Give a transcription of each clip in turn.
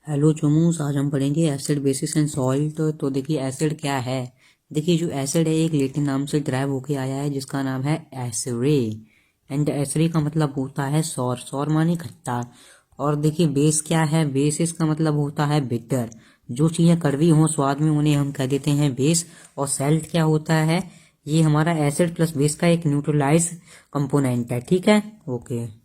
Hello चोमूस, आज हम पढ़ेंगे एसिड बेसिस एंड सॉल्ट। तो देखिए एसिड क्या है। देखिए जो एसिड है एक लैटिन नाम से ड्राइव होके आया है जिसका नाम है एसिरे। एंड एसिरे का मतलब होता है सौर, सौर माने खट्टा। और देखिए बेस क्या है, बेसिस का मतलब होता है बिटर। जो चीज़ें कड़वी हों स्वाद में उन्हें हम कह देते हैं बेस। और सैल्ट क्या होता है, ये हमारा एसिड प्लस बेस का एक न्यूट्रलाइज कंपोनेंट है। ठीक है, ओके।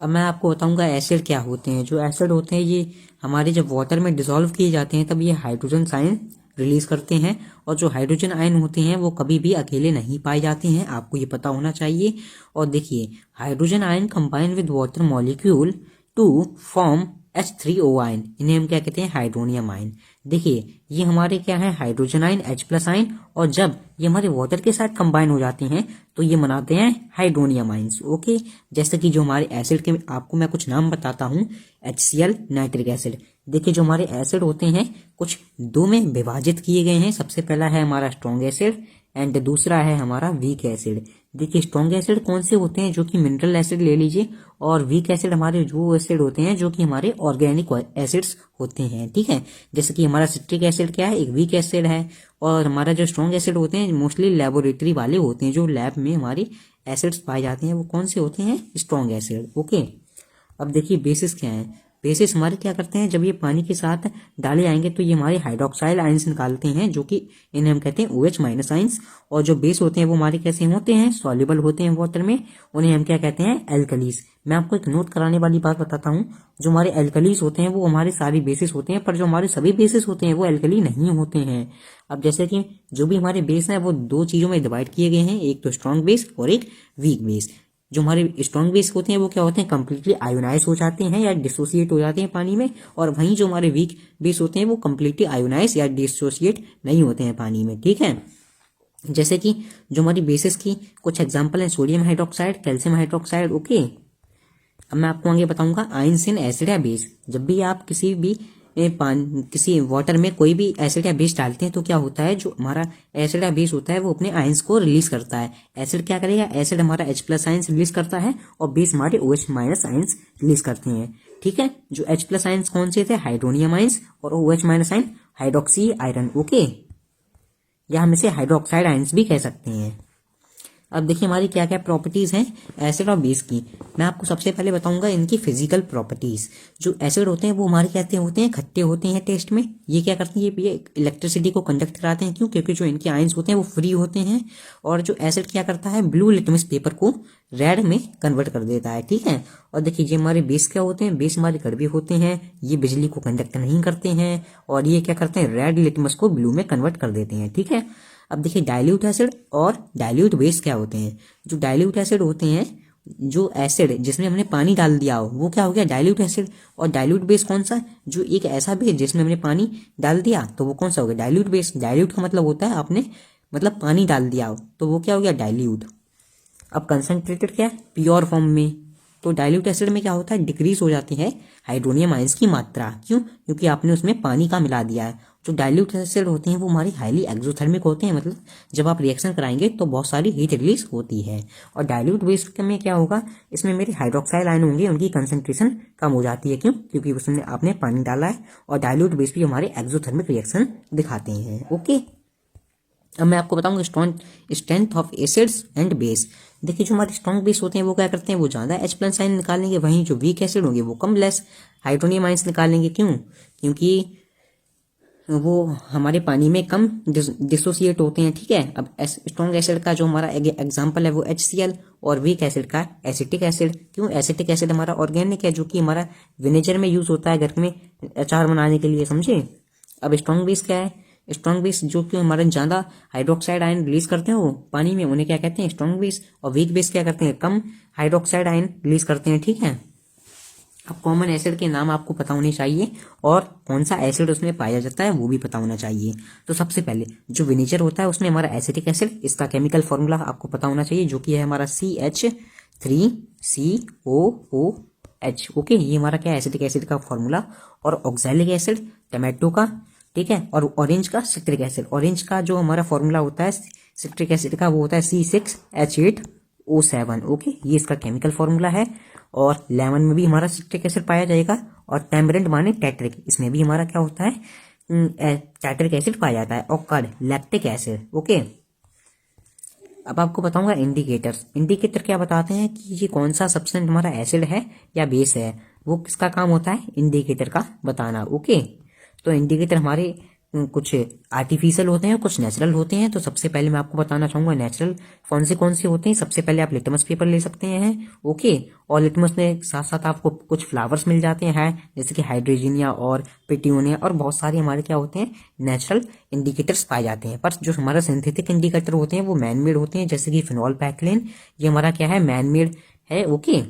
अब मैं आपको बताऊंगा एसिड क्या होते हैं। जो एसिड होते हैं ये हमारे जब वाटर में डिसॉल्व किए जाते हैं तब ये हाइड्रोजन आयन रिलीज करते हैं। और जो हाइड्रोजन आयन होते हैं वो कभी भी अकेले नहीं पाए जाते हैं, आपको ये पता होना चाहिए। और देखिए hydrogen ion combine with water molecule to form H3O ion, इन्हें हम क्या कहते हैं, हाइड्रोनियम आयन। देखिए ये हमारे क्या है, hydrogen ion H plus ion. और जब ये हमारे वाटर के साथ कंबाइन हो जाते हैं तो ये बनाते हैं हाइड्रोनियम आयंस। ओके, जैसे कि जो हमारे एसिड के आपको मैं कुछ नाम बताता हूँ। HCl nitric acid. देखिए जो हमारे एसिड होते हैं कुछ दो में विभाजित किए गए हैं। सबसे पहला है हमारा स्ट्रॉन्ग एसिड एंड दूसरा है हमारा वीक एसिड। देखिए स्ट्रॉन्ग एसिड कौन से होते हैं, जो कि मिनरल एसिड ले लीजिए। और वीक एसिड हमारे जो एसिड होते हैं जो कि हमारे ऑर्गेनिक एसिड्स होते हैं। ठीक है, जैसे कि हमारा सिट्रिक एसिड क्या है, एक वीक एसिड है। और हमारा जो स्ट्रॉन्ग एसिड होते हैं मोस्टली लेबोरेटरी वाले होते हैं, जो लैब में हमारी एसिड्स पाए जाते हैं वो कौन से होते हैं, स्ट्रॉन्ग एसिड। ओके, अब देखिए बेसिस क्या है। बेसिस हमारे क्या करते हैं, जब ये पानी के साथ डाले जाएंगे तो ये हमारे हाइड्रोक्साइल आयंस निकालते हैं, जो कि इन्हें हम कहते हैं OH माइनस आयंस। और जो बेस होते हैं वो हमारे कैसे होते हैं, सॉल्युबल होते हैं वाटर में, उन्हें हम क्या कहते हैं, एल्कलीज। मैं आपको एक नोट कराने वाली बात बताता हूँ। जो हमारे एल्कलीज होते हैं वो हमारे सारी बेसिस होते हैं, पर जो हमारे सभी बेसिस होते हैं वो एल्कली नहीं होते हैं। अब जैसे कि जो भी हमारे बेस हैं वो दो चीजों में डिवाइड किए गए हैं, एक तो स्ट्रॉन्ग बेस और एक वीक बेस। जो हमारे स्ट्रॉन्ग बेस होते हैं वो क्या होते हैं, कंप्लीटली आयोनाइज हो जाते हैं या डिसोसिएट हो जाते हैं पानी में। और वहीं जो हमारे वीक बेस होते हैं वो कंप्लीटली आयोनाइज या डिसोसिएट नहीं होते हैं पानी में। ठीक है, जैसे कि जो हमारी बेसिस की कुछ एग्जांपल है, sodium hydroxide, calcium hydroxide. Okay, अब मैं आपको आगे बताऊंगा आयंस इन एसिड या बेस। जब भी आप किसी भी किसी वाटर में कोई भी एसिड या बेस डालते हैं तो क्या होता है, जो हमारा एसिड या बेस होता है वो अपने आयंस को रिलीज करता है। एसिड क्या करेगा, एसिड हमारा H प्लस आयंस रिलीज करता है और बेस हमारे OH माइनस आयंस रिलीज करते हैं। ठीक है, जो H प्लस आयंस कौन से थे, हाइड्रोनियम आयंस, और OH minus ion hydroxy iron. Okay, या हम इसे हाइड्रोक्साइड आयंस भी कह सकते हैं। अब देखिए हमारी क्या क्या प्रॉपर्टीज हैं एसिड और बेस की। मैं आपको सबसे पहले बताऊंगा इनकी फिजिकल प्रॉपर्टीज। जो एसिड होते हैं वो हमारे कहते होते हैं खट्टे होते हैं टेस्ट में। ये क्या करते हैं, ये इलेक्ट्रिसिटी को कंडक्ट कराते हैं। क्यों, क्योंकि जो इनके आयंस होते हैं वो फ्री होते हैं। और जो एसिड क्या करता है, ब्लू लिटमस पेपर को रेड में कन्वर्ट कर देता है। ठीक है, और देखिए ये हमारे बेस क्या होते हैं, बेस हमारे कड़वे होते हैं, ये बिजली को कंडक्ट नहीं करते हैं। और ये क्या करते हैं, रेड लिटमस को ब्लू में कन्वर्ट कर देते हैं। ठीक है, अब देखिए डाइल्यूट एसिड और डाइल्यूट बेस क्या होते हैं। जो डाइल्यूट एसिड होते हैं, जो एसिड जिसमें हमने पानी डाल दिया हो वो क्या हो गया, डाइल्यूट एसिड। और डाइल्यूट बेस कौन सा, जो एक ऐसा बेस जिसमें हमने पानी डाल दिया तो वो कौन सा हो गया, डाइल्यूट बेस। डाइल्यूट का मतलब होता है आपने मतलब पानी डाल दिया हो तो वो क्या हो गया, डाइल्यूट। अब कंसंट्रेटेड क्या है, प्योर फॉर्म में। तो डाइल्यूट एसिड में क्या होता है, डिक्रीज हो जाती है हाइड्रोनियम आयंस की मात्रा। क्यों, क्योंकि आपने उसमें पानी का मिला दिया है। जो डाइल्यूट एसिड होते हैं वो हमारी हाईली एक्सोथर्मिक होते हैं, मतलब जब आप रिएक्शन कराएंगे तो बहुत सारी हीट रिलीज होती है। और डाइल्यूट बेस में क्या होगा, इसमें मेरे हाइड्रोक्साइल आयन होंगे, उनकी कंसंट्रेशन कम हो जाती है। क्यों, क्योंकि उसमें आपने पानी डाला है। और डाइल्यूट बेस भी हमारे एक्सोथर्मिक रिएक्शन दिखाते हैं। ओके, अब मैं आपको बताऊंगा strength of acids and base. देखिए जो हमारे स्ट्रॉन्ग बेस होते हैं वो क्या करते हैं, वो ज्यादा H प्लस आयन निकालेंगे, वहीं जो वीक एसिड होंगे वो कम लेस हाइड्रोनियम आयंस निकालेंगे। क्यों, क्योंकि वो हमारे पानी में कम डिसोसिएट होते हैं। ठीक है, अब स्ट्रॉन्ग एसिड का जो हमारा एग्जांपल है वो HCl और वीक एसिड का एसिटिक एसिड। क्यों, एसिटिक एसिड हमारा ऑर्गेनिक है, जो कि हमारा विनेगर में यूज होता है घर में अचार बनाने के लिए, समझे। अब स्ट्रॉन्ग बेस क्या है, स्ट्रॉन्ग बेस जो कि हमारे ज्यादा हाइड्रोक्साइड आयन रिलीज करते हैं वो पानी में, उन्हें क्या कहते हैं, स्ट्रॉन्ग बेस। और वीक बेस क्या करते हैं, कम हाइड्रोक्साइड आयन रिलीज करते हैं। ठीक है, अब कॉमन एसिड के नाम आपको पता होने चाहिए और कौन सा एसिड उसमें पाया जाता है वो भी पता होना चाहिए। तो सबसे पहले जो विनेगर होता है उसमें हमारा एसिटिक एसिड, इसका केमिकल फॉर्मूला आपको पता होना चाहिए, जो कि है हमारा CH3COOH। ओके, ये हमारा क्या है, एसिटिक एसिड का फॉर्मूला। और ऑक्सैलिक एसिड टमाटो का, ठीक है। और ऑरेंज का सिट्रिक एसिड, ऑरेंज का जो हमारा फॉर्मूला होता है सिट्रिक एसिड का वो होता है C6H8O7। ओके, ये इसका केमिकल फॉर्मूला है। और लेमन में भी हमारा सिट्रिक एसिड पाया जाएगा, और टेम्परेंट माने टेट्रिक, इसमें भी हमारा क्या होता है, टेट्रिक एसिड पाया जाता है, और कर्ड लैक्टिक एसिड। ओके, अब आपको बताऊंगा इंडिकेटर्स। इंडिकेटर क्या बताते हैं कि ये कौन सा सब्सटेंस हमारा एसिड है या बेस है, वो किसका काम होता है, इंडिकेटर का बताना। ओके, तो इंडिकेटर हमारे कुछ आर्टिफिशियल होते हैं, कुछ नेचुरल होते हैं। तो सबसे पहले मैं आपको बताना चाहूंगा नेचुरल कौन से होते हैं। सबसे पहले आप लिटमस पेपर ले सकते हैं। ओके, और लिटमस में साथ साथ आपको कुछ फ्लावर्स मिल जाते हैं, जैसे कि हाइड्रोजीनिया और पिट्यूनिया, और बहुत सारे हमारे क्या होते हैं, नेचुरल इंडिकेटर्स पाए जाते हैं। पर जो हमारा सिंथेटिक इंडिकेटर होते हैं वो मैन मेड होते हैं, जैसे कि फिनॉल पैक्लिन, ये हमारा क्या है, मैन मेड है। ओके,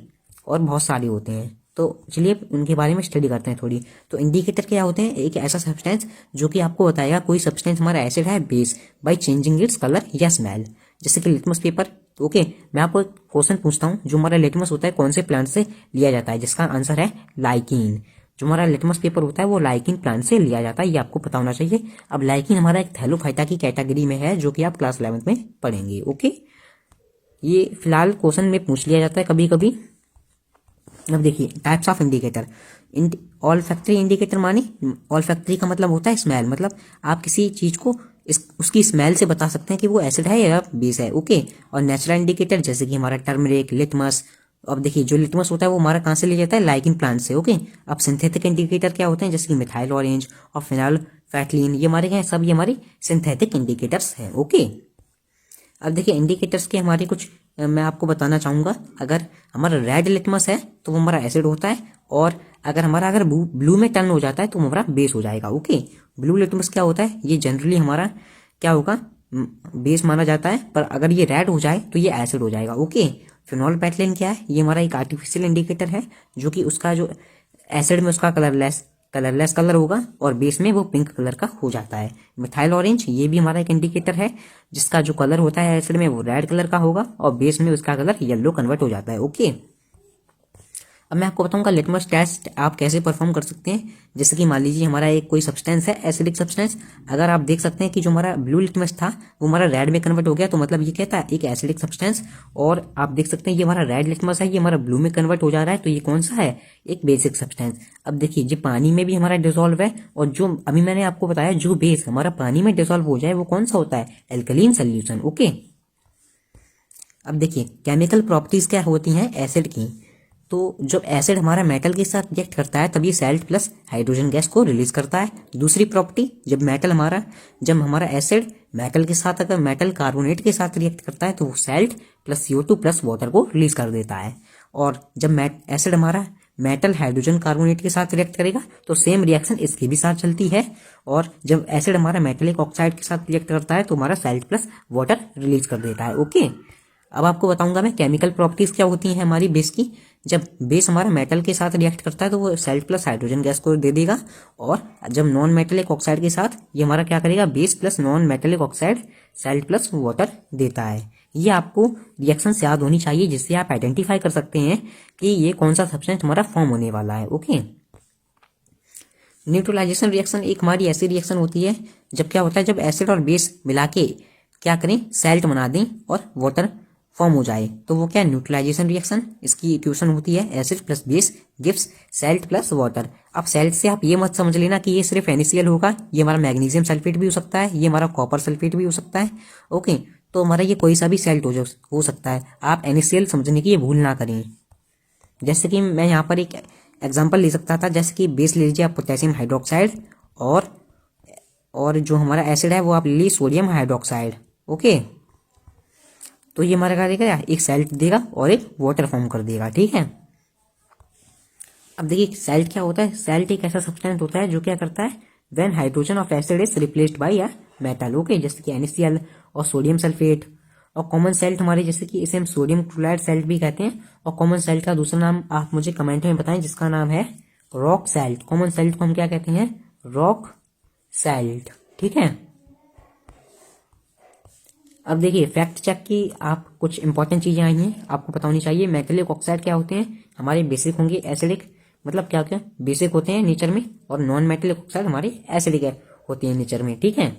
और बहुत सारे होते हैं। तो चलिए उनके बारे में स्टडी करते हैं थोड़ी। तो इंडिकेटर क्या होते हैं, एक ऐसा सब्सटेंस जो कि आपको बताएगा कोई सब्सटेंस हमारा एसिड है, base, by changing its colour या स्मेल, जैसे कि लिटमस पेपर। ओके, मैं आपको एक क्वेश्चन पूछता हूँ, जो हमारा लिटमस होता है कौन से प्लांट से लिया जाता है, जिसका आंसर है लाइकिन। जो हमारा लिटमस पेपर होता है वो लाइकिन प्लांट से लिया जाता है, ये आपको पता होना चाहिए। अब लाइकिन हमारा एक थैलोफाइटा की कैटेगरी में है, जो कि आप क्लास 11th में पढ़ेंगे। ओके, ये फिलहाल क्वेश्चन में पूछ लिया जाता है कभी कभी। अब देखिए types of indicator. All factory indicator माने, ऑल फैक्ट्री का मतलब होता है स्मेल, मतलब आप किसी चीज को उसकी स्मेल से बता सकते हैं कि वो एसिड है या बेस है। ओके, और नेचुरल इंडिकेटर जैसे कि हमारा टर्मरिक, लिटमस। अब देखिए जो लिटमस होता है वो हमारा कहाँ से लिया जाता है, लाइकिन प्लांट से। ओके, अब सिंथेटिक इंडिकेटर क्या होते हैं, जैसे कि मिथाइल ऑरेंज और फिनाइल फैटलिन, ये हमारे क्या है, सब ये हमारे सिंथेटिक इंडिकेटर्स हैं। ओके, अब देखिए इंडिकेटर्स के हमारे कुछ मैं आपको बताना चाहूंगा। अगर हमारा रेड लिटमस है तो वो हमारा एसिड होता है, और अगर ब्लू में टर्न हो जाता है तो हमारा बेस हो जाएगा। ओके, ब्लू लिटमस क्या होता है, ये जनरली हमारा क्या होगा, बेस माना जाता है, पर अगर ये रेड हो जाए तो ये एसिड हो जाएगा। ओके, फिनॉल पैटलिन क्या है, ये हमारा एक आर्टिफिशियल इंडिकेटर है, जो कि उसका जो एसिड में उसका कलरलेस कलर होगा, और बेस में वो पिंक कलर का हो जाता है। मिथाइल ऑरेंज ये भी हमारा एक इंडिकेटर है, जिसका जो कलर होता है एसिड में वो रेड कलर का होगा, और बेस में उसका कलर येलो कन्वर्ट हो जाता है। ओके, अब मैं आपको बताऊंगा लिटमस टेस्ट आप कैसे परफॉर्म कर सकते हैं। जैसे कि मान लीजिए हमारा एक कोई सब्सटेंस है, एसिडिक सब्सटेंस, अगर आप देख सकते हैं कि जो हमारा ब्लू लिटमस था वो हमारा रेड में कन्वर्ट हो गया, तो मतलब ये कहता है एक एसिडिक सब्सटेंस। और आप देख सकते हैं ये हमारा रेड लिटमस है, ये हमारा ब्लू में कन्वर्ट हो जा रहा है, तो ये कौन सा है, एक बेसिक सब्सटेंस। अब देखिए जो पानी में भी हमारा डिसॉल्व है, और जो अभी मैंने आपको बताया जो बेस हमारा पानी में डिसॉल्व हो जाए वो कौन सा होता है, एल्कलीन सोल्यूशन। ओके, अब देखिए केमिकल प्रॉपर्टीज क्या होती हैं एसिड की। तो जब एसिड हमारा मेटल के साथ रिएक्ट करता है तब ये साल्ट प्लस हाइड्रोजन गैस को रिलीज करता है। दूसरी प्रॉपर्टी, जब हमारा एसिड मेटल के साथ, अगर मेटल कार्बोनेट के साथ रिएक्ट करता है तो वो salt plus CO2 plus water को रिलीज कर देता है। और जब एसिड हमारा मेटल हाइड्रोजन कार्बोनेट के साथ रिएक्ट करेगा तो सेम रिएक्शन इसके भी साथ चलती है। और जब एसिड हमारा मेटेलिक ऑक्साइड के साथ रिएक्ट करता है तो हमारा साल्ट प्लस वाटर रिलीज कर देता है। ओके, अब आपको बताऊंगा मैं केमिकल प्रॉपर्टीज क्या होती हैं हमारी बेस की। जब बेस हमारा मेटल के साथ रिएक्ट करता है तो वो साल्ट प्लस हाइड्रोजन गैस को दे देगा, और जब नॉन मेटेलिक ऑक्साइड के साथ ये हमारा क्या करेगा, base plus non metallic oxide salt plus water देता है। ये आपको रिएक्शन से याद होनी चाहिए, जिससे आप आइडेंटिफाई कर सकते हैं कि ये कौन सा सब्सटेंस हमारा फॉर्म होने वाला है। ओके, न्यूट्रलाइजेशन रिएक्शन एक हमारी ऐसी रिएक्शन होती है जब क्या होता है, जब एसिड और बेस मिला के क्या करें, सैल्ट बना दें और वाटर फॉर्म हो जाए, तो वो क्या है, न्यूट्रलाइजेशन रिएक्शन। इसकी इक्वेशन होती है acid plus base gives salt plus water. अब सैल्ट से आप ये मत समझ लेना कि ये सिर्फ NaCl होगा, ये हमारा मैग्नीशियम सल्फेट भी हो सकता है, ये हमारा कॉपर सल्फेट भी हो सकता है। ओके, तो हमारा ये कोई सा भी सैल्ट हो सकता है। आप NaCl समझने की ये भूल ना करें। जैसे कि मैं यहाँ पर एक एग्जाम्पल ले सकता था, जैसे कि बेस ले लीजिए आप पोटेशियम हाइड्रोक्साइड, और जो हमारा एसिड है वो आप ले लीजिए सोडियम हाइड्रोक्साइड। ओके, तो ये हमारा क्या देगा, एक सैल्ट देगा और एक वाटर फॉर्म कर देगा। ठीक है, अब देखिए सैल्ट क्या होता है। सैल्ट एक ऐसा सब्सटेंस होता है जो क्या करता है, when hydrogen of acid is replaced by a metal. Okay, जैसे कि NaCl और सोडियम सल्फेट। और कॉमन सैल्ट हमारे, जैसे कि इसे हम सोडियम क्लोराइड सैल्ट भी कहते हैं। और कॉमन सैल्ट का दूसरा नाम आप मुझे कमेंट में बताएं, जिसका नाम है रॉक सैल्ट। कॉमन सैल्ट को हम क्या कहते हैं, रॉक सैल्ट। ठीक है, अब देखिए फैक्ट चेक की आप कुछ इंपॉर्टेंट चीजें आई हैं, आपको पता होनी चाहिए। मेटेलिक ऑक्साइड क्या होते हैं, हमारे बेसिक होंगे एसिडिक, मतलब क्या क्या बेसिक होते हैं नेचर में, और नॉन मेटेलिक ऑक्साइड हमारे एसिडिक होते हैं नेचर में। ठीक है,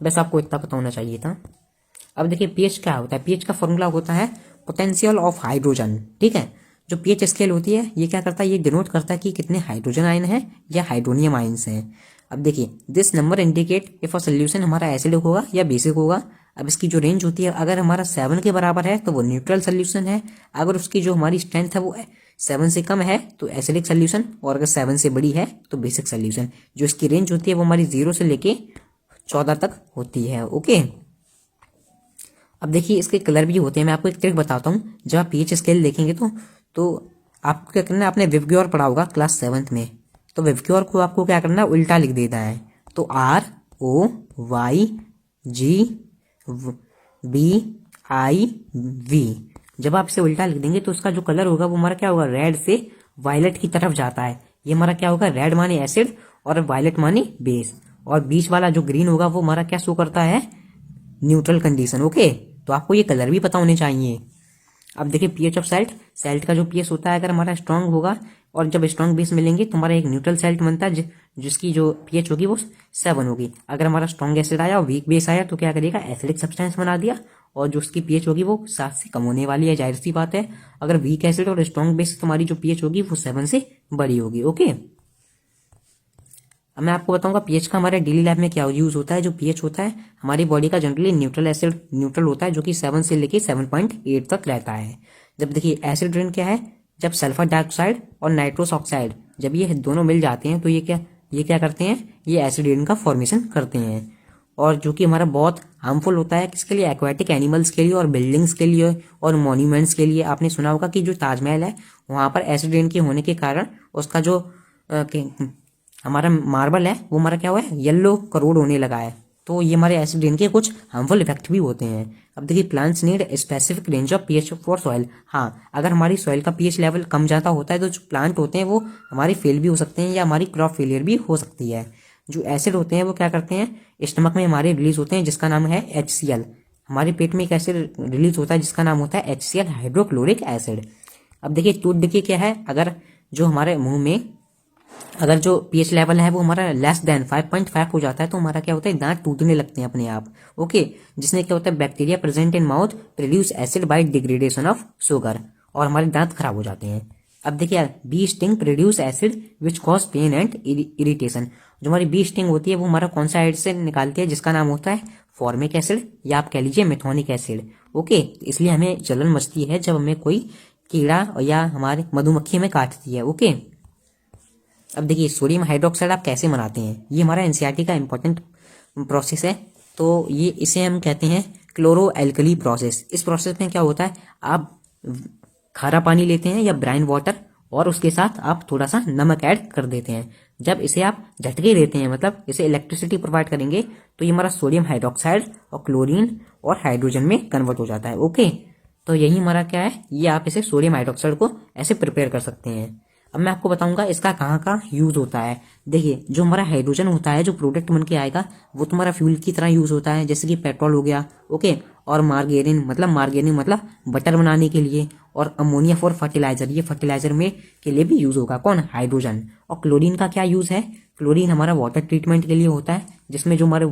बस आपको इतना पता होना चाहिए था। अब देखिए pH क्या होता है। pH का फॉर्मूला होता है पोटेंशियल ऑफ हाइड्रोजन। ठीक है, जो पीएच स्केल होती है ये क्या करता है, ये डिनोट करता है कि कितने हाइड्रोजन आयन है या हाइड्रोनियम आयन्स हैं। अब देखिए this number indicate if a solution हमारा एसिडिक होगा या बेसिक होगा। अब इसकी जो रेंज होती है, अगर हमारा 7 के बराबर है तो वो न्यूट्रल सोल्यूशन है, अगर उसकी जो हमारी स्ट्रेंथ है वो 7 से कम है तो एसिडिक सोल्यूशन, और अगर 7 से बड़ी है तो बेसिक सोल्यूशन। जो इसकी रेंज होती है वो हमारी 0 से लेके 14 तक होती है। ओके, अब देखिए इसके कलर भी होते हैं। मैं आपको एक ट्रिक बताता हूँ। जब आप पीएच स्केल देखेंगे तो आपको क्या करना है, आपने विवग्योर पढ़ा होगा क्लास 7th में, तो विवग्योर को आपको क्या करना है, उल्टा लिख देना है। तो ROYGBIV, जब आप इसे उल्टा लिख देंगे तो उसका जो कलर होगा वो हमारा क्या होगा, रेड से वायलेट की तरफ जाता है। ये हमारा क्या होगा, रेड माने एसिड और वायलेट माने बेस, और बीच वाला जो ग्रीन होगा वो हमारा क्या शो करता है, न्यूट्रल कंडीशन। ओके, तो आपको ये कलर भी पता होने चाहिए। अब देखिए पीएच ऑफ सॉल्ट, सॉल्ट का जो पीएच होता है अगर हमारा स्ट्रांग होगा और जब स्ट्रांग बेस मिलेंगे तो हमारा एक न्यूट्रल सॉल्ट बनता है जिसकी जो पीएच होगी वो 7 होगी। अगर हमारा स्ट्रांग एसिड आया और वीक बेस आया तो क्या करेगा, एसिडिक सब्सटेंस बना दिया, और जो उसकी पीएच होगी वो 7 से कम होने वाली है, जाहिर सी बात है। अगर वीक एसिड और स्ट्रांग बेस तो हमारी जो पीएच होगी वो 7 से बड़ी होगी। ओके, अब मैं आपको बताऊंगा पीएच का हमारे डेली लाइफ में क्या यूज होता है। जो पीएच होता है हमारी बॉडी का जनरली न्यूट्रल एसिड न्यूट्रल होता है, जो कि 7 से लेके 7.8 तक रहता है। जब देखिए एसिड रेन क्या है, जब सल्फर डाइऑक्साइड और नाइट्रोस ऑक्साइड जब ये दोनों मिल जाते हैं तो ये क्या करते हैं, ये एसिड रेन का फॉर्मेशन करते हैं, और जो कि हमारा बहुत हार्मफुल होता है किसके लिए, एक्वाटिक एनिमल्स के लिए और बिल्डिंग्स के लिए और मॉन्यूमेंट्स के लिए। आपने सुना होगा कि जो ताजमहल है वहां पर एसिड रेन के होने के कारण उसका जो हमारा मार्बल है वो हमारा क्या हुआ है, येलो करोड होने लगा है। तो ये हमारे एसिड रेन के कुछ हार्मफुल इफेक्ट भी होते हैं। अब देखिए plants need specific range of pH for soil. हाँ, अगर हमारी सॉइल का पीएच लेवल कम ज़्यादा होता है तो जो प्लांट होते हैं वो हमारी फेल भी हो सकते हैं या हमारी क्रॉप फेलियर भी हो सकती है। जो एसिड होते हैं वो क्या करते हैं, स्टमक में हमारे रिलीज होते हैं जिसका नाम है HCl। हमारे पेट में एक एसिड रिलीज होता है जिसका नाम होता है HCl हाइड्रोक्लोरिक एसिड। अब देखिए टूथ डिके क्या है, अगर जो हमारे मुंह में अगर जो पीएच लेवल है वो हमारा लेस देन 5.5 हो जाता है तो हमारा क्या होता है, दांत टूटने लगते हैं अपने आप। ओके, जिसमें क्या होता है, bacteria present in mouth produce acid by degradation of sugar, और हमारे दांत खराब हो जाते हैं। अब देखिए bee sting produce acid which cause pain and irritation. जो हमारी बी स्टिंग होती है वो हमारा कौन सा एसिड निकालती है, जिसका नाम होता है फॉर्मिक एसिड, या आप कह लीजिए मेथोनिक एसिड। ओके, इसलिए हमें जलन मचती है जब हमें कोई कीड़ा या हमारे मधुमक्खी में काटती है। ओके, अब देखिए सोडियम हाइड्रोक्साइड आप कैसे बनाते हैं, ये हमारा एनसीईआरटी का इंपॉर्टेंट प्रोसेस है। तो ये इसे हम कहते हैं क्लोरो एल्कली प्रोसेस। इस प्रोसेस में क्या होता है, आप खारा पानी लेते हैं या ब्राइन वाटर और उसके साथ आप थोड़ा सा नमक ऐड कर देते हैं। जब इसे आप झटके देते हैं, मतलब इसे इलेक्ट्रिसिटी प्रोवाइड करेंगे, तो ये हमारा सोडियम हाइड्रोक्साइड और क्लोरीन और हाइड्रोजन में कन्वर्ट हो जाता है। ओके, तो यही हमारा क्या है, ये आप इसे सोडियम हाइड्रोक्साइड को ऐसे प्रिपेयर कर सकते हैं। अब मैं आपको बताऊंगा इसका कहाँ कहाँ यूज होता है। देखिए जो हमारा हाइड्रोजन होता है जो प्रोडक्ट बन के आएगा वो तुम्हारा फ्यूल की तरह यूज होता है, जैसे कि पेट्रोल हो गया। ओके, और मार्गेरिन मतलब बटर बनाने के लिए, और अमोनिया फॉर फर्टिलाइजर, ये फर्टिलाइजर में के लिए भी यूज होगा कौन, हाइड्रोजन। और क्लोरीन का क्या यूज है, क्लोरीन हमारा वाटर ट्रीटमेंट के लिए होता है, जिसमें जो हमारे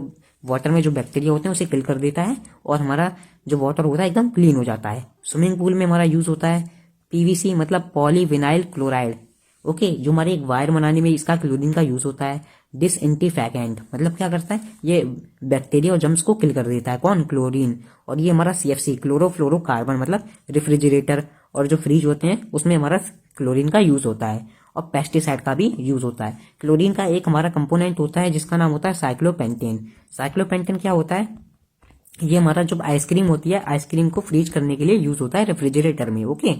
वाटर में जो बैक्टीरिया होते हैं उसे किल कर देता है और हमारा जो वाटर होता है एकदम क्लीन हो जाता है। स्विमिंग पूल में हमारा यूज होता है पीवीसी मतलब पॉलीविनाइल क्लोराइड। ओके, जो हमारे एक वायर बनाने में इसका क्लोरीन का यूज होता है। डिसइंटीफेकेंट मतलब क्या करता है, ये बैक्टीरिया और जम्स को किल कर देता है कौन, क्लोरीन। और ये हमारा CFC क्लोरोफ्लोरोकार्बन मतलब रेफ्रिजरेटर और जो फ्रिज होते हैं उसमें हमारा क्लोरीन का यूज होता है। और पेस्टिसाइड का भी यूज होता है। क्लोरीन का एक हमारा कंपोनेंट होता है जिसका नाम होता है साइक्लोपेंटेन। साइक्लोपेंटेन क्या होता है, ये हमारा जब आइसक्रीम होती है, आइसक्रीम को फ्रीज करने के लिए यूज होता है रेफ्रिजरेटर में। ओके,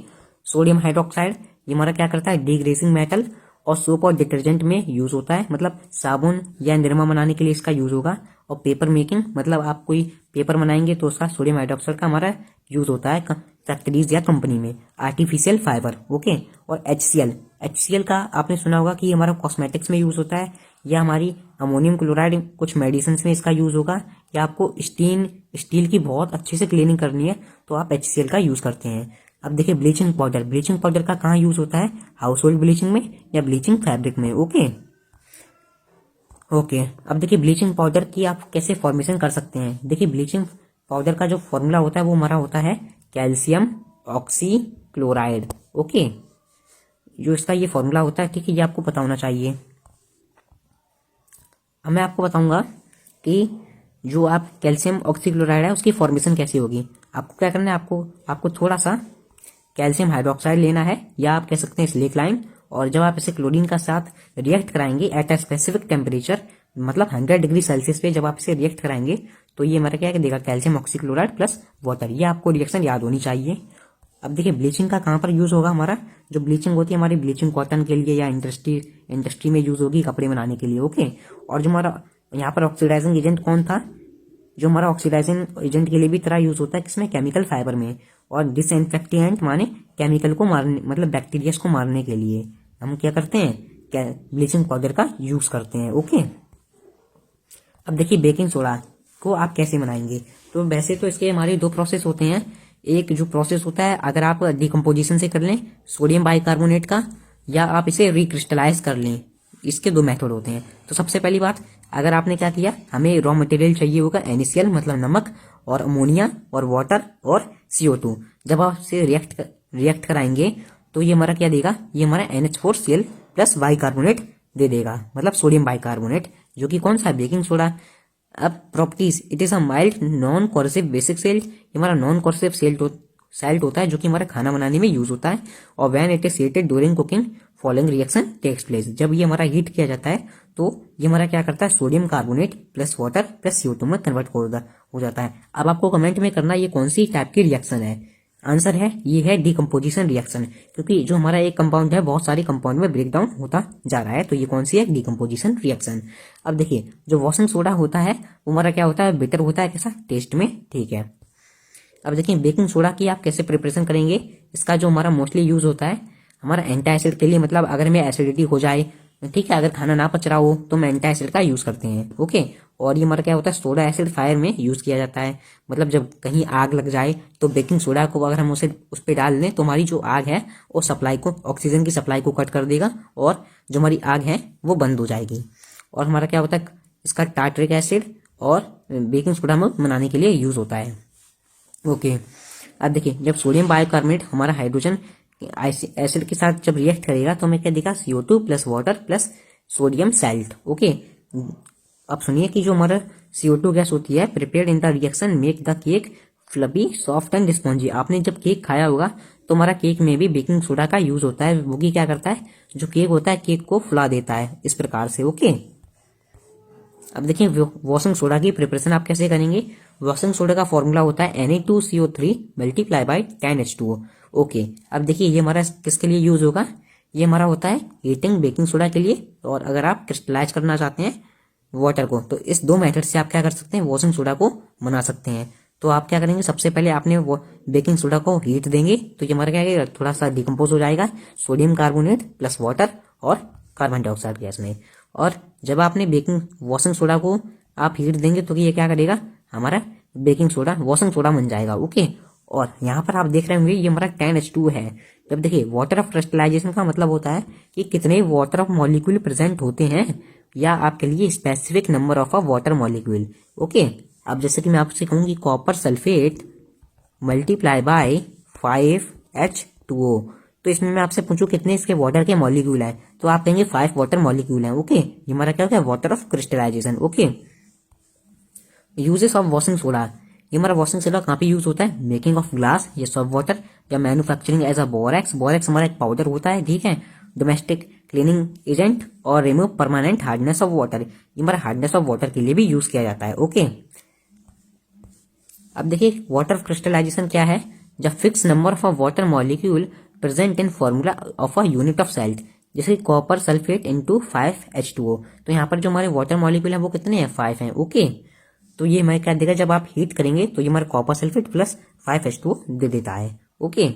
सोडियम हाइड्रोक्साइड ये हमारा क्या करता है, डिग्रेसिंग मेटल और सोप और डिटर्जेंट में यूज होता है, मतलब साबुन या निरमा बनाने के लिए इसका यूज होगा। और पेपर मेकिंग मतलब आप कोई पेपर बनाएंगे तो उसका सोडियम हाइड्रोक्साइड का हमारा यूज होता है फैक्ट्रीज या कंपनी में। Artificial fibre. ओके, और HCl का आपने सुना होगा कि हमारा कॉस्मेटिक्स में यूज होता है, या हमारी अमोनियम क्लोराइड कुछ मेडिसिन में इसका यूज होगा, या आपको स्टील की बहुत अच्छे से क्लीनिंग करनी है तो आप HCl का यूज करते हैं। अब देखिए ब्लीचिंग पाउडर का कहाँ यूज होता है, हाउस होल्ड ब्लीचिंग में या ब्लीचिंग फैब्रिक में। ओके, अब देखिए ब्लीचिंग पाउडर की आप कैसे फॉर्मेशन कर सकते हैं। देखिए ब्लीचिंग पाउडर का जो फॉर्मूला होता है वो हमारा होता है कैल्शियम ऑक्सी क्लोराइड। ओके, जो इसका ये फॉर्मूला होता है, ठीक है, ये आपको पता होना चाहिए। अब मैं आपको बताऊंगा कि जो आप कैल्शियम ऑक्सीक्लोराइड है उसकी फॉर्मेशन कैसी होगी। आपको क्या करना है, आपको थोड़ा सा कैल्शियम हाइड्रोक्साइड लेना है, या आप कह सकते हैं स्लेक लाइम, और जब आप इसे क्लोरीन का साथ रिएक्ट कराएंगे एट अ स्पेसिफिक टेम्परेचर, मतलब 100 डिग्री सेल्सियस पे जब आप इसे रिएक्ट कराएंगे तो ये हमारा क्या देगा, कैल्शियम ऑक्सीक्लोराइड प्लस वाटर। ये आपको रिएक्शन याद होनी चाहिए। अब देखिए ब्लीचिंग का कहाँ पर यूज होगा हमारा, जो ब्लीचिंग होती है हमारी ब्लीचिंग कॉटन के लिए या इंडस्ट्री में यूज होगी कपड़े बनाने के लिए, ओके। और जो हमारा यहाँ पर ऑक्सीडाइजिंग एजेंट कौन था, जो हमारा ऑक्सीडाइजिंग एजेंट के लिए भी तरह यूज होता है किसमें, केमिकल फाइबर में। और डिसइंफेक्टेंट माने केमिकल को मारने, मतलब बैक्टीरिया को मारने के लिए हम क्या करते हैं, ब्लीचिंग पाउडर का यूज करते हैं, ओके। अब देखिए बेकिंग सोडा को आप कैसे बनाएंगे। तो वैसे तो इसके हमारे दो प्रोसेस होते हैं। एक जो प्रोसेस होता है अगर आप डिकम्पोजिशन से कर लें सोडियम बाइकार्बोनेट का, या आप इसे रिक्रिस्टलाइज कर लें, इसके दो मेथड होते हैं। तो सबसे पहली बात, अगर आपने क्या किया, हमें रॉ मटेरियल चाहिए होगा NaCl मतलब नमक, और अमोनिया और वाटर और CO2। जब आप इसे रिएक्ट कराएंगे तो ये हमारा क्या देगा, ये हमारा NH4Cl प्लस बाइकार्बोनेट दे देगा, मतलब सोडियम बाइकार्बोनेट, जो कि कौन सा है, बेकिंग सोडा। अब properties, it is a mild non corrosive basic salt, ये हमारा नॉन कॉर्सिव सेल्ट होता है जो कि हमारा खाना बनाने में यूज होता है। और when it is heated during cooking following reaction takes place, जब ये हमारा हीट किया जाता है तो ये हमारा क्या करता है, sodium carbonate plus water plus CO2 में कन्वर्ट हो जाता है। अब आपको कमेंट में करना ये कौन सी टाइप की रिएक्शन है। आंसर है ये है डिकम्पोजिशन रिएक्शन, क्योंकि जो हमारा एक कंपाउंड है बहुत सारे कंपाउंड में ब्रेक डाउन होता जा रहा है, तो ये कौन सी है, डिकम्पोजिशन रिएक्शन। अब देखिए जो वॉशिंग सोडा होता है वो हमारा क्या होता है, बिटर होता है, कैसा, टेस्ट में, ठीक है। अब देखिए बेकिंग सोडा की आप कैसे प्रिपरेशन करेंगे। इसका जो हमारा मोस्टली यूज होता है हमारा एंटी एसिड के लिए, मतलब अगर हमें एसिडिटी हो जाए, ठीक है, अगर खाना ना पच रहा हो तो हम एंटी एसिड का यूज करते हैं, ओके। और ये हमारा क्या होता है, सोडा एसिड फायर में यूज किया जाता है, मतलब जब कहीं आग लग जाए तो बेकिंग सोडा को अगर हम उस पर डाल लें तो हमारी जो आग है वो सप्लाई को, ऑक्सीजन की सप्लाई को कट कर देगा, और जो हमारी आग है वो बंद हो जाएगी। और हमारा क्या होता है, इसका टार्टरिक एसिड और बेकिंग सोडा में बनाने के लिए यूज होता है, ओके। अब देखिए जब सोडियम बाइकार्बोनेट हमारा हाइड्रोजन एसिड के साथ जब रिएक्ट करेगा तो हमें क्या देगा, CO2 plus water plus sodium salt, okay. अब सुनिए कि जो हमारा CO2 गैस होती है, prepared in the reaction make the cake fluffy soft and spongy. आपने जब केक खाया होगा तो हमारा केक में भी बेकिंग सोडा का यूज होता है, वो क्या करता है, जो केक होता है केक को फुला देता है, इस प्रकार से, ओके। अब देखिए वॉशिंग सोडा की प्रिपरेशन आप कैसे करेंगे। वॉशिंग सोडा का फॉर्मूला होता है Na2CO3 multiply by 10H2O, okay. अब देखिए ये हमारा किसके लिए यूज होगा, ये हमारा होता है हीटिंग बेकिंग सोडा के लिए, और अगर आप क्रिस्टलाइज करना चाहते हैं वाटर को तो इस दो मेथड से आप क्या कर सकते हैं, वॉशिंग सोडा को बना सकते हैं। तो आप क्या करेंगे, सबसे पहले आपने वो बेकिंग सोडा को हीट देंगे तो ये हमारा क्या है, थोड़ा सा डिकम्पोज हो जाएगा सोडियम कार्बोनेट प्लस वाटर और कार्बन डाइऑक्साइड गैस में। और जब आपने बेकिंग वॉशिंग सोडा को आप हीट देंगे तो ये क्या करेगा, हमारा बेकिंग सोडा वॉशिंग सोडा बन जाएगा, ओके। और यहाँ पर आप देख रहे होंगे ये हमारा 10H2 है। जब देखिए वाटर ऑफ क्रिस्टलाइजेशन का मतलब होता है कि कितने वाटर ऑफ मॉलिक्यूल प्रेजेंट होते हैं, या आपके लिए specific number of a water molecule, okay. अब जैसे कि मैं आपसे कहूँ कि copper sulphate multiply by 5H2O, तो इसमें मैं आपसे पूछूं कितने इसके वाटर के मॉलिक्यूल हैं, तो आप कहेंगे 5 वाटर मॉलिक्यूल हैं, ओके। ये हमारा क्या हो गया, water of crystallization, okay. Uses of washing soda, ये हमारा वॉशिंग सोडा कहाँ पे यूज होता है, मेकिंग ऑफ ग्लास या सॉफ्ट वाटर, या manufacturing as a borax, borax हमारा एक पाउडर होता है, ठीक है, डोमेस्टिक क्लीनिंग एजेंट, और remove permanent hardness of water, ये हमारा हार्डनेस ऑफ वाटर के लिए भी यूज किया जाता है, ओके। अब देखिए वाटर ऑफ क्रिस्टलाइजेशन क्या है, जब fix number of a water molecule present in formula of a unit of salt, जैसे कॉपर सल्फेट इंटू 5H2O, तो यहाँ पर जो हमारे वाटर मॉलिक्यूल है वो कितने हैं, 5 हैं, ओके। तो ये हमें क्या देगा, जब आप हीट करेंगे तो ये हमारा कॉपर सल्फेट प्लस 5H2O दे देता है, ओके।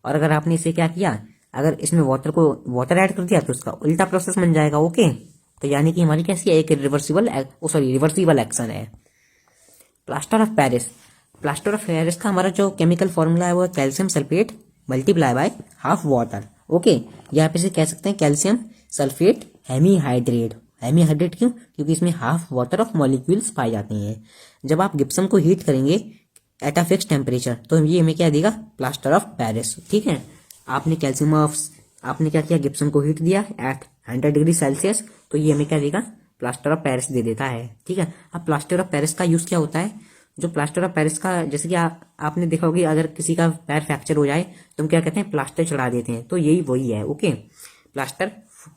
और अगर आपने इसे क्या किया, अगर इसमें वाटर ऐड कर दिया तो उसका उल्टा प्रोसेस बन जाएगा, ओके। तो यानी कि हमारी कैसी है, एक रिवर्सिबल एक्शन है। Plaster of Paris, plaster of Paris का हमारा जो केमिकल फॉर्मूला है वो calcium sulphate multiply by half water, okay. या आप इसे कह सकते हैं कैल्शियम सल्फेट हेमीहाइड्रेट। हेमीहाइड्रेट क्यों, क्योंकि इसमें हाफ वाटर ऑफ मॉलिक्यूल्स पाए जाते हैं। जब आप गिप्सम को हीट करेंगे एट अ फिक्स टेम्परेचर तो ये हमें क्या देगा, प्लास्टर ऑफ पेरिस, ठीक है। आपने कैल्शियम ऑफ आपने क्या किया, गिप्सम को हीट दिया एट 100 डिग्री सेल्सियस, तो ये हमें क्या देगा, प्लास्टर ऑफ पेरिस दे देता है। ठीक है, अब प्लास्टर ऑफ पेरिस का यूज क्या होता है, जो प्लास्टर ऑफ पेरिस का, जैसे कि आपने देखा होगा अगर किसी का पैर फ्रैक्चर हो जाए तो हम क्या कहते हैं, प्लास्टर चढ़ा देते हैं, तो यही वही है। ओके, प्लास्टर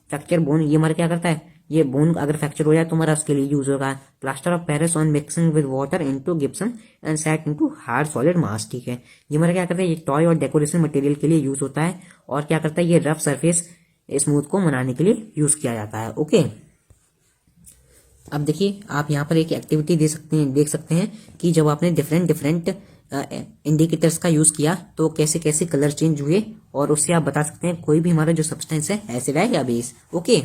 फ्रैक्चर बोन, ये हमारा क्या करता है, ये बोन अगर फ्रैक्चर हो जाए तो हमारा उसके लिए यूज होगा। Plaster of Paris on mixing with water into gypsum and set into hard solid mass. ठीक है, ये हमारा क्या करता है, ये टॉय और डेकोरेशन मटेरियल के लिए यूज होता है, और क्या करता है, ये रफ सरफेस स्मूथ को बनाने के लिए यूज किया जाता है। ओके, अब देखिए आप यहाँ पर एक एक्टिविटी देख सकते हैं कि जब आपने डिफरेंट इंडिकेटर्स का यूज किया तो कैसे कैसे कलर चेंज हुए, और उससे आप बता सकते हैं कोई भी हमारा जो सब्सटेंस है एसिड है या बेस। ओके,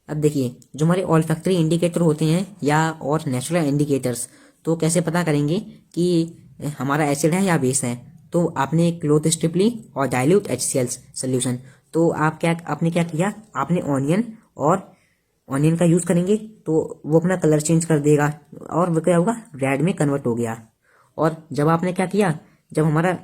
अब देखिए जो हमारे ऑल्फैक्टरी इंडिकेटर होते हैं या और नेचुरल इंडिकेटर्स, तो कैसे पता करेंगे कि हमारा एसिड है या बेस है, तो आपने एक क्लोथ स्ट्रिप ली और डाइल्यूट HCl सोल्यूशन, तो आपने क्या किया, आपने ऑनियन का यूज करेंगे तो वो अपना कलर चेंज कर देगा और वो क्या होगा, रेड में कन्वर्ट हो गया। और जब आपने क्या किया, जब हमारा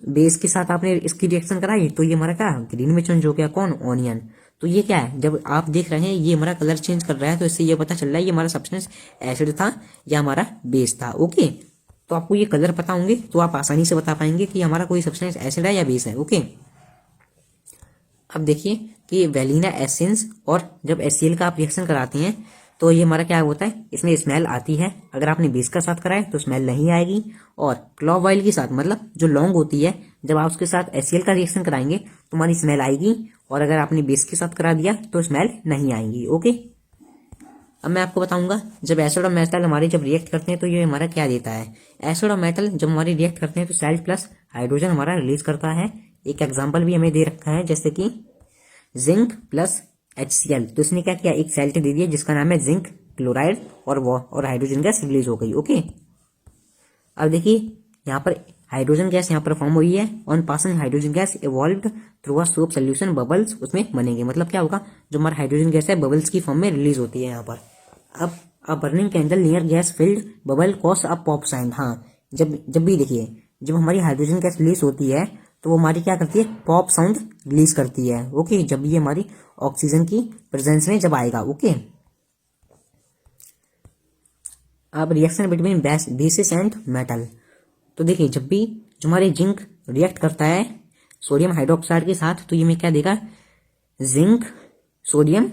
बेस के साथ आपने इसकी रिएक्शन कराई तो ये हमारा क्या, ग्रीन में चेंज हो गया, कौन, ऑनियन। तो ये क्या है, जब आप देख रहे हैं ये हमारा कलर चेंज कर रहा है, तो इससे ये पता चल रहा है ये हमारा सब्सटेंस एसिड था या हमारा बेस था। ओके, तो आपको ये कलर पता होंगे तो आप आसानी से बता पाएंगे कि हमारा कोई सब्सटेंस एसिड है या बेस है। ओके, अब देखिए कि वेलिना एसेंस और जब HCl का आप रिएक्शन कराते हैं तो ये हमारा क्या होता है, इसमें स्मेल आती है। अगर आपने बेस का साथ कराए तो स्मेल नहीं आएगी, और क्लोव ऑयल के साथ, मतलब जो लौंग होती है, जब आप उसके साथ HCl का रिएक्शन कराएंगे तो हमारी स्मेल आएगी, और अगर आपने बेस के साथ करा दिया तो स्मेल नहीं आएगी। ओके, अब मैं आपको बताऊंगा जब एसिड और मेटल हमारे जब रिएक्ट करते हैं तो ये हमारा क्या देता है। एसिड और मेटल जब हमारे रिएक्ट करते हैं तो सेल्ट प्लस हाइड्रोजन हमारा रिलीज करता है। एक एग्जाम्पल भी हमें दे रखा है, जैसे कि जिंक प्लस HCl, तो इसने क्या किया, एक सेल्ट दे दिया जिसका नाम है जिंक क्लोराइड, और हाइड्रोजन गैस रिलीज हो गई। ओके, अब देखिए यहाँ पर हाइड्रोजन गैस यहाँ पर फॉर्म हुई है, on passing hydrogen gas evolved through a soap solution bubbles उसमें बनेंगे। मतलब क्या होगा, जो हमारा हाइड्रोजन गैस है बबल्स की फॉर्म में रिलीज होती है यहाँ पर। अब अ burning candle near gas filled bubble cause a pop sound. हाँ, जब भी देखिए जब हमारी हाइड्रोजन गैस रिलीज होती है तो वो हमारी क्या करती है, पॉप साउंड रिलीज करती है। ओके, जब ये हमारी ऑक्सीजन की प्रेजेंस में जब आएगा। ओके, अब reaction between basis and metal, तो देखिए जब भी जो हमारे जिंक रिएक्ट करता है सोडियम हाइड्रोक्साइड के साथ तो ये में क्या देगा, जिंक सोडियम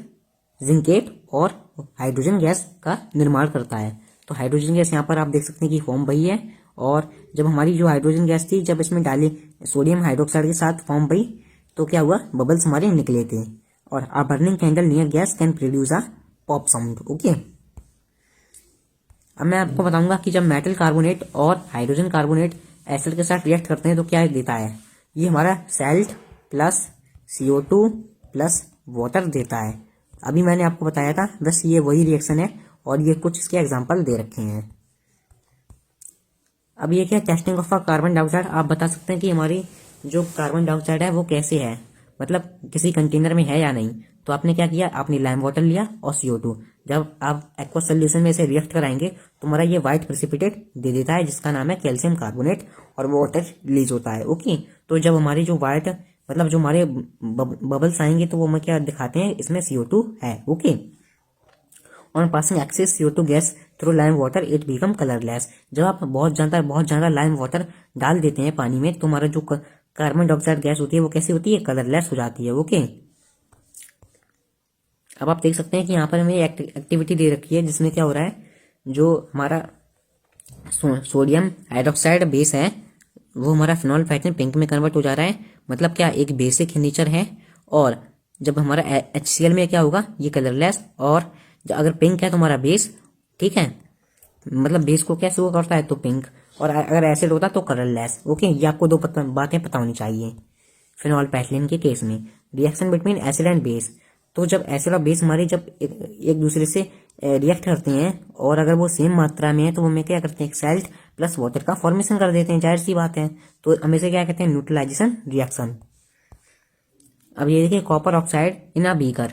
जिंकेट और हाइड्रोजन गैस का निर्माण करता है। तो हाइड्रोजन गैस यहाँ पर आप देख सकते हैं कि फॉर्म वही है, और जब हमारी जो हाइड्रोजन गैस थी जब इसमें डाली सोडियम हाइड्रोक्साइड के साथ फॉर्म वही, तो क्या हुआ, बबल्स हमारे निकले थे। और अ burning candle near gas can produce a pop sound. Okay, अब मैं आपको बताऊंगा कि जब मेटल कार्बोनेट और हाइड्रोजन कार्बोनेट एसिड के साथ रिएक्ट करते हैं तो क्या देता है, ये हमारा sailed plus CO2 plus water देता है। अभी मैंने आपको बताया था, बस ये वही रिएक्शन है, और ये कुछ इसके एग्जांपल दे रखे हैं। अब ये क्या, टेस्टिंग ऑफ कार्बन डाइऑक्साइड, आप बता सकते हैं कि हमारी जो कार्बन डाइऑक्साइड है वो कैसे है, मतलब किसी कंटेनर में है या नहीं। तो आपने क्या किया, आपने लाइम वाटर लिया और CO2, जब आप एक्वा सोल्यूशन में इसे रिएक्ट कराएंगे तो हमारा ये व्हाइट प्रेसिपिटेट दे देता है जिसका नाम है कैल्शियम कार्बोनेट, और वो वाटर रिलीज होता है। ओके, तो जब हमारी जो व्हाइट, मतलब जो हमारे बबल्स आएंगे तो वो हमें क्या दिखाते हैं, इसमें CO2 है। Okay, on passing excess CO2 gas through lime water it become colourless. जब आप बहुत ज़्यादा लाइम वाटर डाल देते हैं पानी में तो हमारा जो कार्बन डाइऑक्साइड गैस होती है वो कैसी होती है, कलरलेस हो जाती है। ओके, अब आप देख सकते हैं कि यहाँ पर हमें एक्टिविटी दे रखी है जिसमें क्या हो रहा है, जो हमारा सोडियम हाइड्रोक्साइड बेस है वो हमारा फिनॉल पैटर्न पिंक में कन्वर्ट हो जा रहा है। मतलब क्या, एक बेसिक नेचर है, और जब हमारा HCl में क्या होगा, ये कलरलेस, और अगर पिंक है तो हमारा बेस, ठीक है, मतलब बेस को कैसे वो करता है तो पिंक, और अगर एसिड होता तो कलरलेस। ओके, ये आपको दो बातें पता होनी चाहिए फिनॉल पैटर्न के केस में। Reaction between acid and base, तो जब एसिड और बेस हमारे जब एक दूसरे से रिएक्ट करते हैं और अगर वो सेम मात्रा में है तो वो हमें क्या करते हैं, सेल्ट प्लस वाटर का फॉर्मेशन कर देते हैं, जाहिर सी बात है। तो हम इसे क्या कहते हैं, न्यूट्रलाइजेशन रिएक्शन। अब ये देखिए copper oxide in a beaker,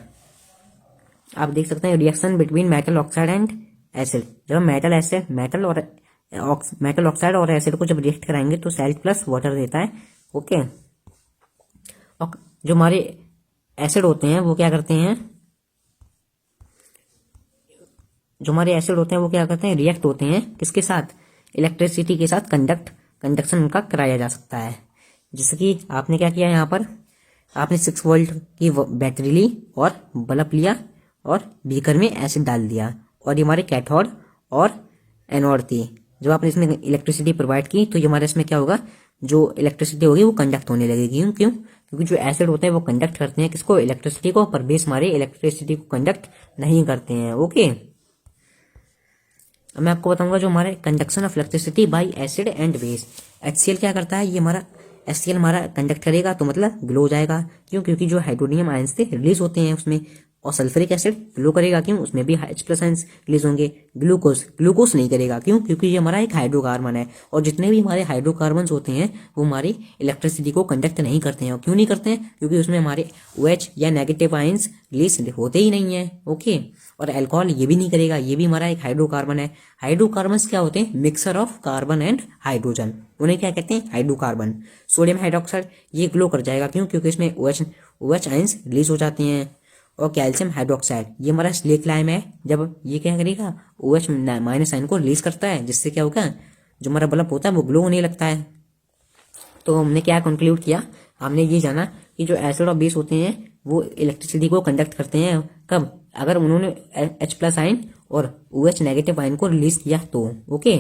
आप देख सकते हैं reaction between metal oxide and acid. जब मेटल ऑक्साइड और एसिड को जब रिएक्ट कराएंगे तो सेल्ट प्लस वाटर देता है। ओके, और जो हमारे एसिड होते हैं वो क्या करते हैं, जो हमारे एसिड होते हैं वो क्या करते हैं, रिएक्ट होते हैं किसके साथ, इलेक्ट्रिसिटी के साथ कंडक्शन उनका कराया जा सकता है। जैसे कि आपने क्या किया यहाँ पर, आपने 6 वोल्ट की बैटरी ली और बल्ब लिया और बीकर में एसिड डाल दिया, और ये हमारे कैथोड और एनोड थी। जब आपने इसमें इलेक्ट्रिसिटी प्रोवाइड की तो ये हमारे इसमें क्या होगा, जो इलेक्ट्रिसिटी होगी वो कंडक्ट होने लगेगी। क्यों? क्योंकि जो एसिड होते हैं वो कंडक्ट करते हैं किसको, इलेक्ट्रिसिटी को, पर बेस हमारे इलेक्ट्रिसिटी को कंडक्ट नहीं करते हैं। ओके, अब मैं आपको बताऊंगा जो हमारे conduction of electricity bye acid and base. HCl क्या करता है, ये हमारा HCl हमारा कंडक्ट करेगा तो मतलब ग्लो हो जाएगा। क्यों? क्योंकि जो हाइड्रोनियम आयंस थे रिलीज होते हैं उसमें, और सल्फ्यूरिक एसिड ग्लो करेगा। क्यों? उसमें भी H+ आयंस रिलीज होंगे। ग्लूकोज नहीं करेगा। क्यों? क्योंकि ये हमारा एक हाइड्रोकार्बन है, और जितने भी हमारे हाइड्रोकार्बन होते हैं वो हमारी इलेक्ट्रिसिटी को कंडक्ट नहीं करते हैं। और क्यों नहीं करते हैं? क्योंकि उसमें हमारे OH या नेगेटिव आयंस रिलीज होते ही नहीं है। ओके, और अल्कोहल ये भी नहीं करेगा, ये भी हमारा एक हाइड्रोकार्बन है। हाइड्रोकार्बन्स क्या होते हैं, mixer of carbon and hydrogen, उन्हें क्या कहते हैं, हाइड्रोकार्बन। सोडियम हाइड्रोक्साइड ये ग्लो कर जाएगा। क्यों? क्योंकि इसमें OH आयंस रिलीज हो जाते हैं। और कैल्शियम हाइड्रोक्साइड ये हमारा स्लेक लाइम है, जब ये क्या करेगा, OH- आयन को रिलीज करता है, जिससे क्या होगा, जो हमारा बल्ब होता है वो ग्लो होने लगता है। तो हमने क्या कंक्लूड किया, हमने ये जाना कि जो एसिड और बेस होते हैं वो इलेक्ट्रिसिटी को कंडक्ट करते हैं। कब? अगर उन्होंने H+ आयन और OH नेगेटिव आयन को रिलीज किया तो। ओके,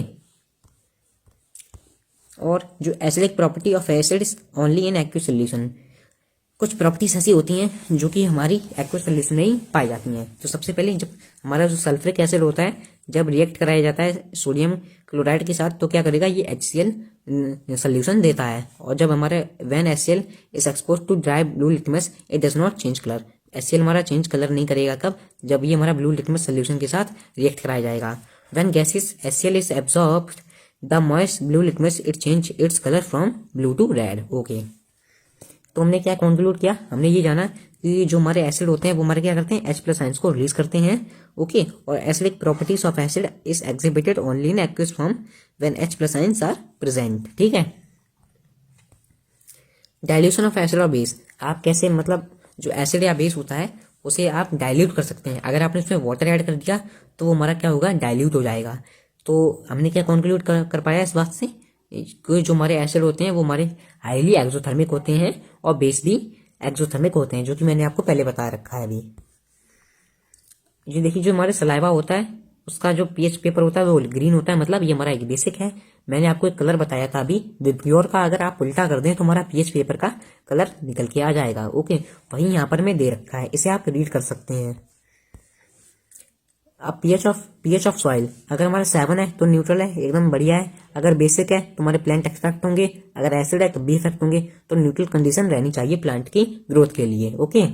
और जो acidic property of acids only in aqueous solution, कुछ प्रॉपर्टीज ऐसी होती हैं जो कि हमारी एक्वस सॉल्यूशन में ही पाई जाती हैं। तो सबसे पहले जब हमारा जो सल्फ्यूरिक एसिड होता है, जब रिएक्ट कराया जाता है सोडियम क्लोराइड के साथ, तो क्या करेगा, ये HCl सोल्यूशन देता है। और जब हमारे when HCl is expose to dry blue litmus it does not change colour. HCl हमारा चेंज कलर नहीं करेगा। कब? जब ये हमारा ब्लू लिटमस सोल्यूशन के साथ रिएक्ट कराया जाएगा। When gases HCl is absorbed the moist blue litmus it change its colour from blue to red. Okay, तो हमने क्या कंक्लूड किया, हमने ये जाना कि जो हमारे एसिड होते हैं वो हमारे क्या करते हैं, H+ आयंस को रिलीज करते हैं। ओके, और acidic properties of acid is exhibited only in aqueous form when H+ ions are present. ठीक है। डाइल्यूशन ऑफ एसिड और बेस, आप कैसे, मतलब जो एसिड या बेस होता है उसे आप डाइल्यूट कर सकते हैं। अगर आपने उसमें वाटर ऐड कर दिया तो वो हमारा क्या होगा, डाइल्यूट हो जाएगा। तो हमने क्या कंक्लूड कर पाया इस बात से कि जो हमारे एसिड होते हैं वो हमारे हाईली एक्सोथर्मिक होते हैं और बेस भी एक्सोथर्मिक होते हैं, जो कि मैंने आपको पहले बता रखा है अभी। ये देखिए, जो हमारे सलाइवा होता है उसका जो pH पेपर होता है वो ग्रीन होता है, मतलब ये हमारा एक बेसिक है। मैंने आपको एक कलर बताया था अभी, विप्योर का अगर आप उल्टा कर दें तो हमारा pH पेपर का कलर निकल के आ जाएगा। ओके, वही यहाँ पर मैं दे रखा है, इसे आप रीड कर सकते हैं। अब pH ऑफ सॉइल, अगर हमारा 7 है तो न्यूट्रल है, एकदम बढ़िया है। अगर बेसिक है तो हमारे प्लांट एक्सट्रैक्ट होंगे, अगर एसिड है तो बी इफेक्ट होंगे। तो न्यूट्रल कंडीशन रहनी चाहिए प्लांट की ग्रोथ के लिए। ओके,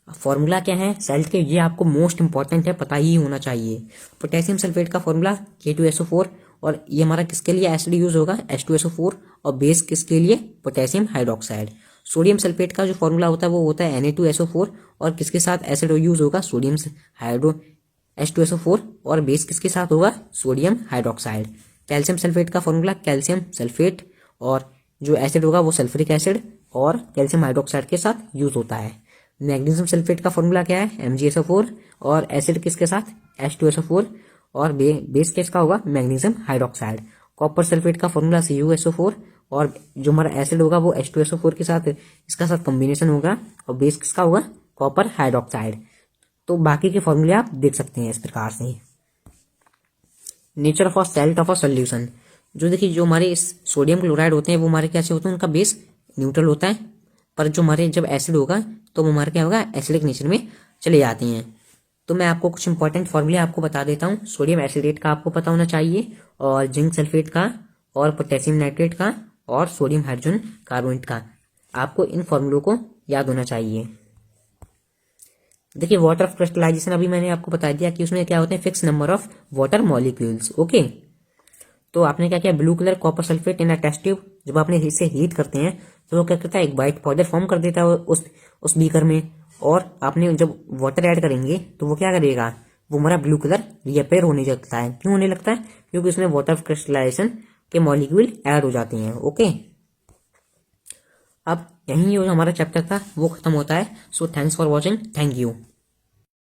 फॉर्मूला क्या है सेल्ट के, ये आपको मोस्ट इंपॉर्टेंट है, पता ही होना चाहिए। पोटेशियम सल्फेट का फॉर्मूला K2SO4, और ये हमारा किसके लिए एसिड यूज होगा, H2SO4, और बेस किसके लिए, पोटेशियम हाइड्रोक्साइड। सोडियम सल्फेट का जो फॉर्मूला होता है वो होता है Na2SO4, और किसके साथ एसिड यूज होगा, सोडियम हाइड्रो H2SO4, और बेस किसके साथ होगा, सोडियम हाइड्रोक्साइड। कैल्शियम सल्फेट का फॉर्मूला कैल्शियम सल्फेट, और जो एसिड होगा वो सल्फ्यूरिक एसिड और कैल्शियम हाइड्रोक्साइड के साथ यूज होता है। मैग्नीशियम सल्फेट का फॉर्मूला क्या है, MgSO4, और एसिड किसके साथ, H2SO4, और बेस किसका होगा, मैग्नीशियम हाइड्रोक्साइड। कॉपर सल्फेट का फॉर्मूला CuSO4, और जो हमारा एसिड होगा वो H2SO4 के साथ इसका साथ कॉम्बिनेशन होगा, और बेस किसका होगा, कॉपर हाइड्रोक्साइड। तो बाकी के फॉर्मूले आप देख सकते हैं इस प्रकार से। Nature of a salt of a solution, जो देखिए जो हमारे इस सोडियम क्लोराइड होते हैं वो हमारे कैसे होते हैं, उनका बेस न्यूट्रल होता है, पर जो हमारे जब एसिड होगा तो वो हमारा क्या होगा, एसिडिक नेचर में चले जाती हैं। तो मैं आपको कुछ इंपॉर्टेंट फॉर्मूले आपको बता देता हूँ। सोडियम एसिडेट का आपको पता होना चाहिए, और जिंक सल्फेट का, और पोटेशियम नाइट्रेट का, और सोडियम हाइड्रोजन कार्बोनेट का। आपको इन फॉर्मूलों को याद होना चाहिए। देखिए, वाटर ऑफ क्रिस्टलाइजेशन अभी मैंने आपको बता दिया कि उसमें क्या होते हैं, fix number of water molecules. Okay, तो आपने क्या किया, blue colour copper sulphate in a test tube, जब आपने इसे हीट करते हैं तो वो क्या करता है, एक वाइट पाउडर फॉर्म कर देता है उस बीकर में, और आपने जब वाटर ऐड करेंगे तो वो क्या करेगा, वो हमारा ब्लू कलर रिअपेयर होने लगता है। क्यों होने लगता है, क्योंकि उसमें वाटर क्रिस्टलाइजेशन के मॉलिक्यूल ऐड हो जाते हैं। ओके, अब यहीं जो हमारा चैप्टर था वो खत्म होता है। So thanks for watching, thank you.